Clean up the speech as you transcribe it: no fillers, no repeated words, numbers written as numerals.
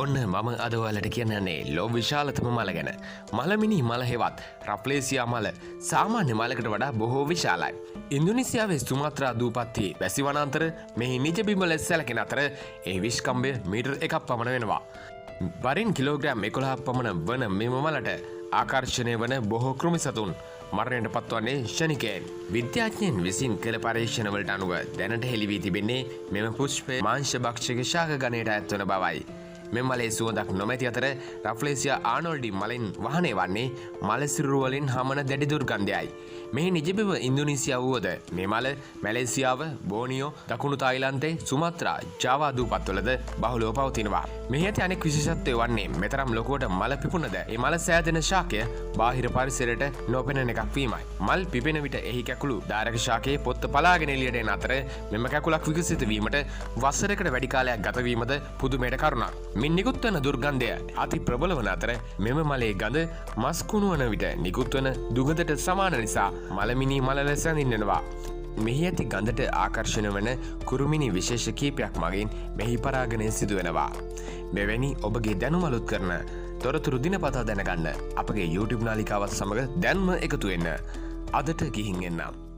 ඔන්න මම අද ඔයාලට කියන්නන්නේ ලෝ විශාලතම මල ගැන. මලමිනි මල හෙවත් රෆ්ලේසියා මල සාමාන්‍ය මලකට වඩා බොහෝ විශාලයි. ඉන්දුනීසියාවේ සුමාත්‍රා දූපත්තියේ වැසි වනාන්තර මෙහි නිජ බිම ලෙස සැලකෙන අතර ඒ විශ්කම්භය මීටර් 1ක් පමණ වෙනවා. වරින් කිලෝග්‍රෑම් 11ක් පමණ වන මෙම මලට ආකර්ෂණය වන බොහෝ කෘමි සතුන් මරණයට පත්වන්නේ ෂණිකයෙන්. විද්‍යාඥයන් විසින් කළ පරීක්ෂණවලට අනුව දැනට හෙළි වී තිබෙන්නේ මෙම පුෂ්පය මාංශ භක්ෂක ශාක ගණයට ඇත්වන බවයි. මෙම මලේ සුවඳක් නොමැති අතර රෆ්ලේසියා ආනෝල්ඩි මලෙන් වහනය වන්නේ මලසිරුරු වලින් හමන දැඩි දුර්ගන්ධයයි. මෙහි නිජබිම ඉන්දුනීසියාව වුවද මේ මල මැලේසියාව, බෝනියෝ, දකුණු තායිලන්තේ, සුමාත්‍රා, ජාවා දූපත්වලද බහුලව පවතිනවා. මෙහි ඇති අනෙක් විශේෂත්වය වන්නේ මෙතරම් ලොකුවට මල පිපුණද ඒ මල සෑදෙන ශාකය බාහිර පරිසරයට නොපෙනෙන එකක් වීමයි. මල් පිපෙන විට එහි කැකුළු දාරක ශාකයේ පොත්ත පලාගෙන එළියට එන අතර මෙම කැකුලක් විකසිත වීමට වසරකට වැඩි කාලයක් ගත වීමද පුදුමයට කරුණක්. මින් නිකුත් වන දුර්ගන්ධය අති ප්‍රබල වන අතර මෙම මලේ ගඳ මස් කුණු වන විට නිකුත් වන දුගඳට සමාන නිසා මලමිනි මල ලෙස හඳුන්වනවා. මෙහි ඇති ගඳට ආකර්ෂණය වන කුරුමිනි විශේෂ කීපයක් මගින් මෙහි පරාගණය සිදු වෙනවා. මෙවැනි ඔබගේ දැනුම අලුත් කරන තොරතුරු දිනපතා දැනගන්න අපගේ YouTube නාලිකාවත් සමග දැන්ම එකතු වෙන්න. අදට ගිහින් එන්නම්.